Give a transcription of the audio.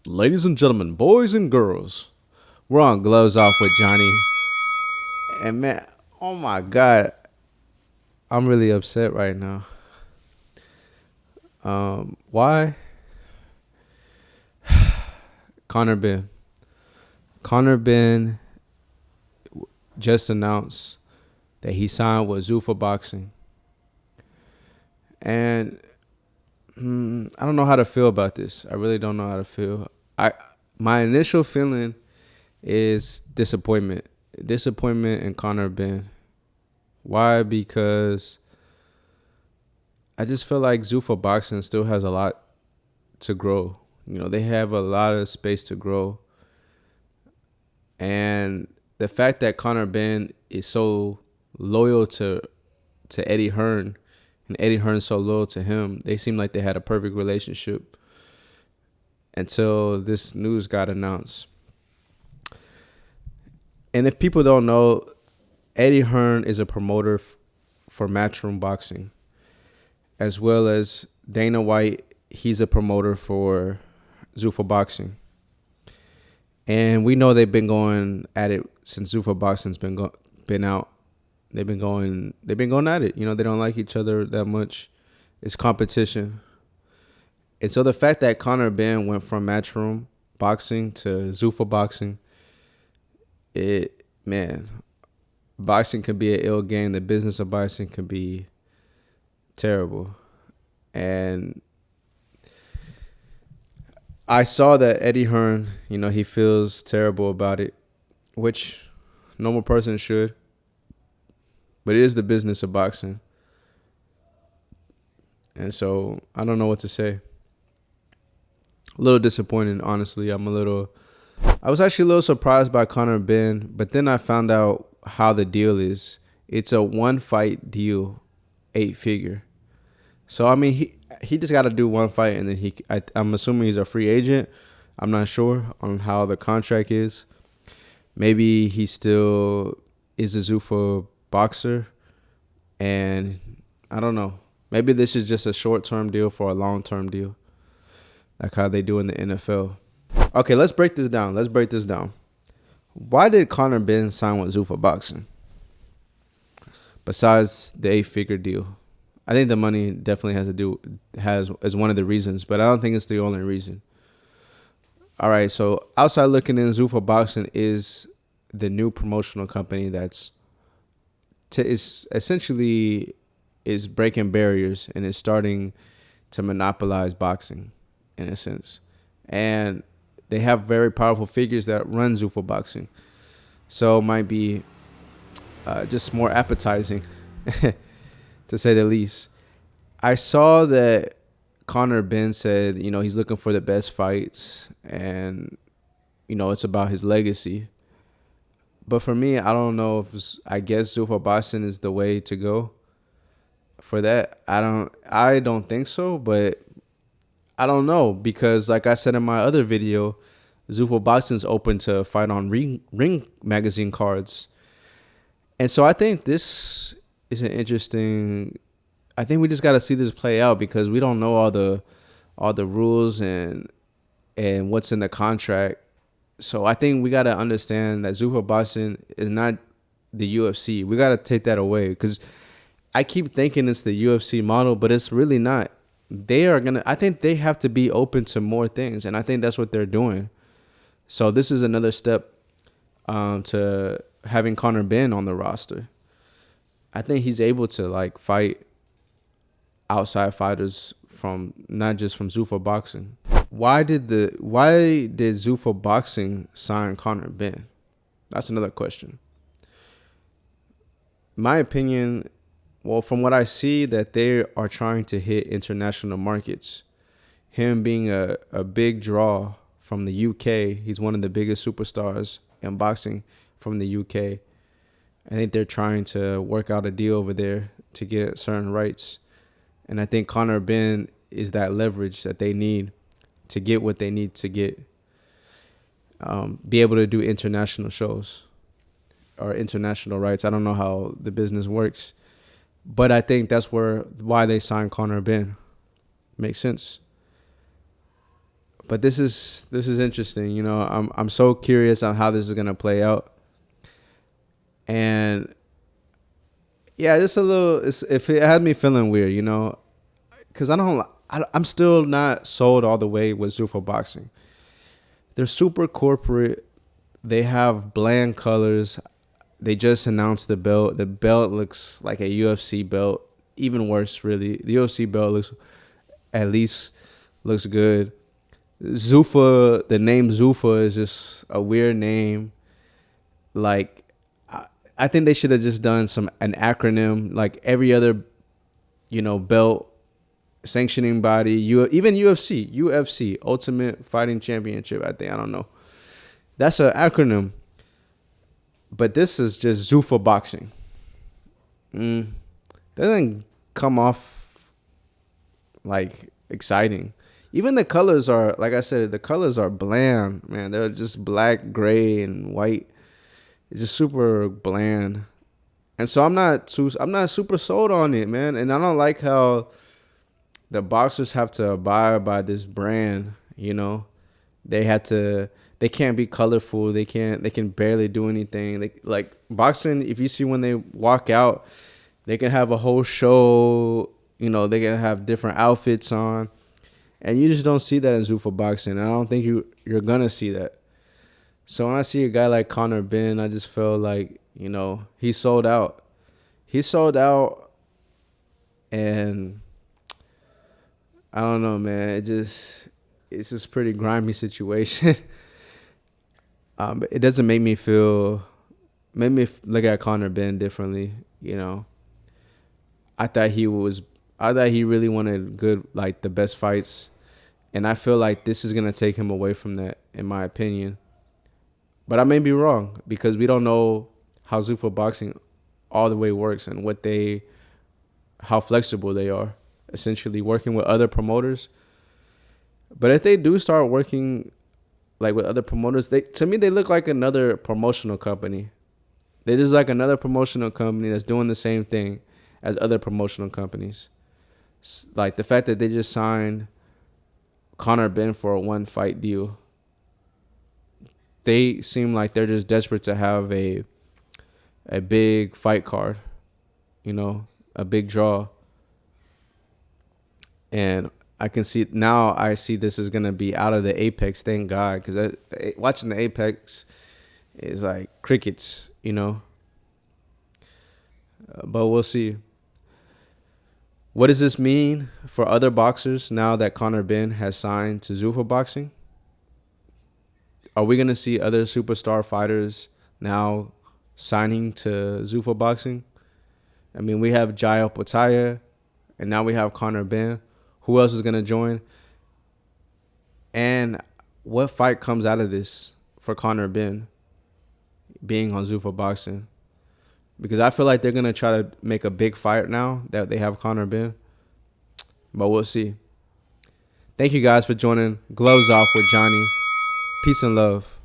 Ladies and gentlemen, boys and girls, we're on Gloves Off with Johnny. And man, oh my God, I'm really upset right now. Why? Conor Benn. Conor Benn just announced that he signed with Zuffa Boxing. And I don't know how to feel about this. I really don't know how to feel. My initial feeling is disappointment. Disappointment in Conor Benn. Why? Because I just feel like Zuffa Boxing still has a lot to grow. You know, they have a lot of space to grow. And the fact that Conor Benn is so loyal to Eddie Hearn and Eddie Hearn's so loyal to him, they seem like they had a perfect relationship until this news got announced. And if people don't know, Eddie Hearn is a promoter for Matchroom Boxing, as well as Dana White. He's a promoter for Zuffa Boxing. And we know they've been going at it since Zuffa Boxing's been out. They've been going at it. You know, they don't like each other that much. It's competition. And so the fact that Conor Benn went from Matchroom Boxing to Zuffa Boxing, boxing can be an ill game. The business of boxing can be terrible. And I saw that Eddie Hearn, he feels terrible about it, which normal person should. But it is the business of boxing. And so I don't know what to say. A little disappointed, honestly. I was actually a little surprised by Conor Benn, but then I found out how the deal is. It's a one fight deal, 8-figure. So I mean, he just got to do one fight, and then I'm assuming he's a free agent. I'm not sure on how the contract is. Maybe he still is a Zuffa boxer, and I don't know. Maybe this is just a short-term deal for a long-term deal, like how they do in the NFL. Okay, let's break this down. Why did Conor Benn sign with Zuffa Boxing? Besides the 8-figure deal, I think the money definitely is one of the reasons, but I don't think it's the only reason. All right, so outside looking in, Zuffa Boxing is the new promotional company that's essentially breaking barriers and is starting to monopolize boxing in a sense. And they have very powerful figures that run Zuffa Boxing. So it might be just more appetizing, to say the least. I saw that Conor Benn said, he's looking for the best fights and, it's about his legacy. But for me, I don't know I guess Zuffa Boxing is the way to go for that. I don't think so, but I don't know, because like I said in my other video, Zuffa Boxing's open to fight on ring magazine cards. And so I think this is I think we just got to see this play out, because we don't know all the rules and what's in the contract. So I think we got to understand that Zuffa Boxing is not the UFC. We got to take that away, because I keep thinking it's the UFC model, but it's really not. I think they have to be open to more things, and I think that's what they're doing. So this is another step to having Conor Benn on the roster. I think he's able to fight outside fighters from not just from Zuffa Boxing. Why did Zuffa Boxing sign Conor Benn? That's another question. My opinion, well, from what I see, that they are trying to hit international markets. Him being a big draw from the UK, he's one of the biggest superstars in boxing from the UK. I think they're trying to work out a deal over there to get certain rights. And I think Conor Benn is that leverage that they need to get what they need to get. Be able to do international shows or international rights. I don't know how the business works, but I think that's why they signed Conor Benn. Makes sense. But this is interesting. You know, I'm so curious on how this is gonna play out. And yeah, just a little. If it had me feeling weird, you know, because I'm still not sold all the way with Zuffa boxing. They're super corporate. They have bland colors. They just announced the belt. The belt looks like a UFC belt. Even worse, really. The UFC belt looks at least looks good. Zuffa, the name Zuffa is just a weird name. Like, I think they should have just done an acronym like every other, belt sanctioning body. Even UFC, Ultimate Fighting Championship. I don't know. That's an acronym. But this is just Zuffa boxing. Doesn't come off like exciting. Even the colors are, like I said, the colors are bland, man. They're just black, gray, and white. It's just super bland. And so I'm not super sold on it, man. And I don't like how the boxers have to abide by this brand, they can't be colorful. They can barely do anything. Like boxing, if you see when they walk out, they can have a whole show, they can have different outfits on. And you just don't see that in Zuffa boxing. I don't think you're gonna see that. So when I see a guy like Conor Benn, I just feel like, he sold out. He sold out, and I don't know, man. It's just pretty grimy situation. It doesn't make me look at Conor Benn differently. I thought he really wanted good, like the best fights, and I feel like this is gonna take him away from that, in my opinion. But I may be wrong because we don't know how Zuffa boxing all the way works and how flexible they are, essentially working with other promoters. But if they do start working like with other promoters, to me they look like another promotional company. They're just like another promotional company that's doing the same thing as other promotional companies. Like the fact that they just signed Conor Benn for a 1-fight deal. They seem like they're just desperate to have a big fight card, a big draw. And I see this is going to be out of the Apex, thank God, because watching the Apex is like crickets, But we'll see. What does this mean for other boxers now that Conor Benn has signed to Zuffa boxing? Are we going to see other superstar fighters now signing to Zuffa boxing? I mean, we have Jai Opataya, and now we have Conor Benn. Who else is going to join? And what fight comes out of this for Conor Benn being on Zuffa boxing? Because I feel like they're going to try to make a big fight now that they have Conor Benn. But we'll see. Thank you guys for joining Gloves Off with Johnny. Peace and love.